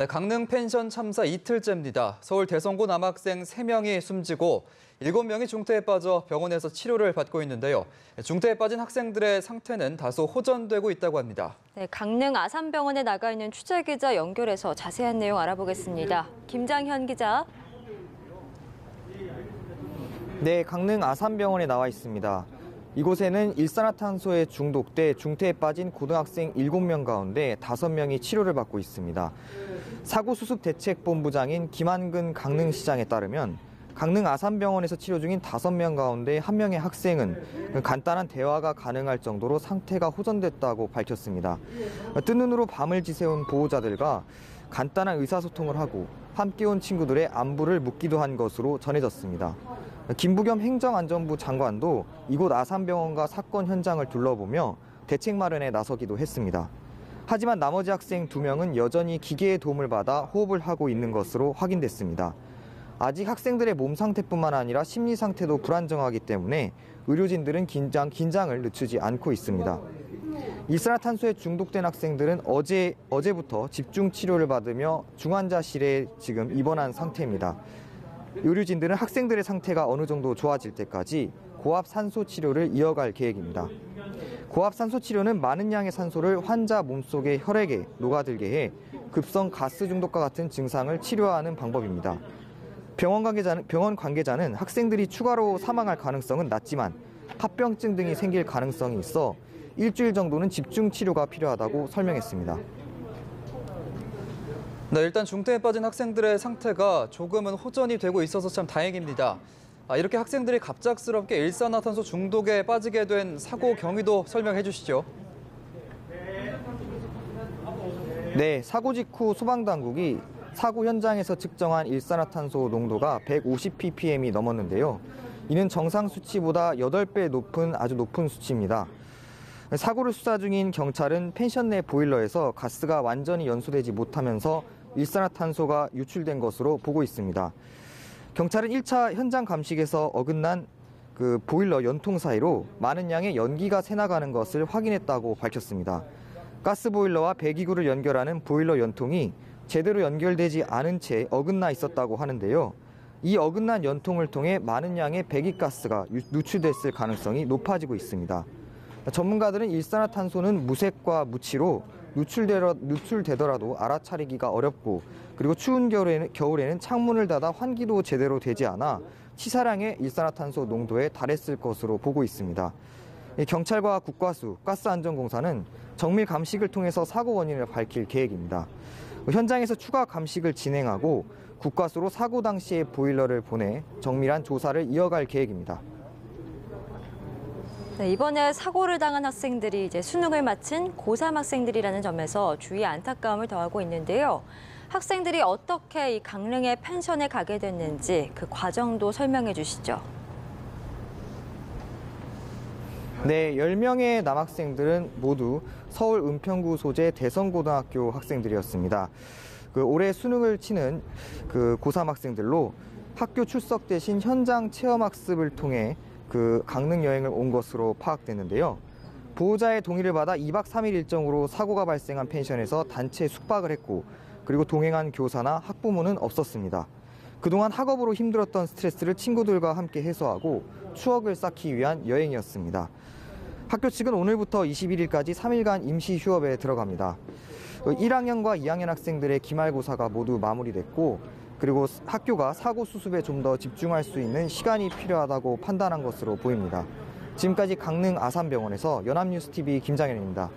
네, 강릉 펜션 참사 이틀째입니다. 서울 대성고 남학생 3명이 숨지고 7명이 중태에 빠져 병원에서 치료를 받고 있는데요. 중태에 빠진 학생들의 상태는 다소 호전되고 있다고 합니다. 네, 강릉 아산병원에 나가 있는 취재기자 연결해서 자세한 내용 알아보겠습니다. 김장현 기자. 네, 강릉 아산병원에 나와 있습니다. 이곳에는 일산화탄소에 중독돼 중태에 빠진 고등학생 7명 가운데 5명이 치료를 받고 있습니다. 사고수습대책본부장인 김한근 강릉시장에 따르면 강릉 아산병원에서 치료 중인 5명 가운데 1명의 학생은 간단한 대화가 가능할 정도로 상태가 호전됐다고 밝혔습니다. 뜬 눈으로 밤을 지새운 보호자들과 간단한 의사소통을 하고 함께 온 친구들의 안부를 묻기도 한 것으로 전해졌습니다. 김부겸 행정안전부 장관도 이곳 아산병원과 사건 현장을 둘러보며 대책 마련에 나서기도 했습니다. 하지만 나머지 학생 2명은 여전히 기계의 도움을 받아 호흡을 하고 있는 것으로 확인됐습니다. 아직 학생들의 몸 상태뿐만 아니라 심리 상태도 불안정하기 때문에 의료진들은 긴장을 늦추지 않고 있습니다. 일산화탄소에 중독된 학생들은 어제부터 집중 치료를 받으며 중환자실에 지금 입원한 상태입니다. 의료진들은 학생들의 상태가 어느 정도 좋아질 때까지 고압 산소 치료를 이어갈 계획입니다. 고압 산소 치료는 많은 양의 산소를 환자 몸속의 혈액에 녹아들게 해 급성 가스 중독과 같은 증상을 치료하는 방법입니다. 병원 관계자는 학생들이 추가로 사망할 가능성은 낮지만 합병증 등이 생길 가능성이 있어 일주일 정도는 집중 치료가 필요하다고 설명했습니다. 네, 일단 중태에 빠진 학생들의 상태가 조금은 호전이 되고 있어서 참 다행입니다. 이렇게 학생들이 갑작스럽게 일산화탄소 중독에 빠지게 된 사고 경위도 설명해 주시죠. 네, 사고 직후 소방당국이 사고 현장에서 측정한 일산화탄소 농도가 150ppm이 넘었는데요. 이는 정상 수치보다 8배 높은 아주 높은 수치입니다. 사고를 수사 중인 경찰은 펜션 내 보일러에서 가스가 완전히 연소되지 못하면서 일산화탄소가 유출된 것으로 보고 있습니다. 경찰은 1차 현장 감식에서 어긋난 보일러 연통 사이로 많은 양의 연기가 새나가는 것을 확인했다고 밝혔습니다. 가스보일러와 배기구를 연결하는 보일러 연통이 제대로 연결되지 않은 채 어긋나 있었다고 하는데요. 이 어긋난 연통을 통해 많은 양의 배기가스가 누출됐을 가능성이 높아지고 있습니다. 전문가들은 일산화탄소는 무색과 무치로 누출되더라도 알아차리기가 어렵고 그리고 추운 겨울에는 창문을 닫아 환기도 제대로 되지 않아 치사량의 일산화탄소 농도에 달했을 것으로 보고 있습니다. 경찰과 국과수, 가스안전공사는 정밀 감식을 통해서 사고 원인을 밝힐 계획입니다. 현장에서 추가 감식을 진행하고 국과수로 사고 당시의 보일러를 보내 정밀한 조사를 이어갈 계획입니다. 네, 이번에 사고를 당한 학생들이 이제 수능을 마친 고3 학생들이라는 점에서 주위에 안타까움을 더하고 있는데요. 학생들이 어떻게 이 강릉의 펜션에 가게 됐는지 그 과정도 설명해 주시죠. 네, 10명의 남학생들은 모두 서울 은평구 소재 대성고등학교 학생들이었습니다. 올해 수능을 치는 고3 학생들로 학교 출석 대신 현장 체험학습을 통해 강릉 여행을 온 것으로 파악됐는데요. 보호자의 동의를 받아 2박 3일 일정으로 사고가 발생한 펜션에서 단체 숙박을 했고 그리고 동행한 교사나 학부모는 없었습니다. 그동안 학업으로 힘들었던 스트레스를 친구들과 함께 해소하고 추억을 쌓기 위한 여행이었습니다. 학교 측은 오늘부터 21일까지 3일간 임시 휴업에 들어갑니다. 1학년과 2학년 학생들의 기말고사가 모두 마무리됐고 그리고 학교가 사고 수습에 좀 더 집중할 수 있는 시간이 필요하다고 판단한 것으로 보입니다. 지금까지 강릉 아산병원에서 연합뉴스TV 김장현입니다.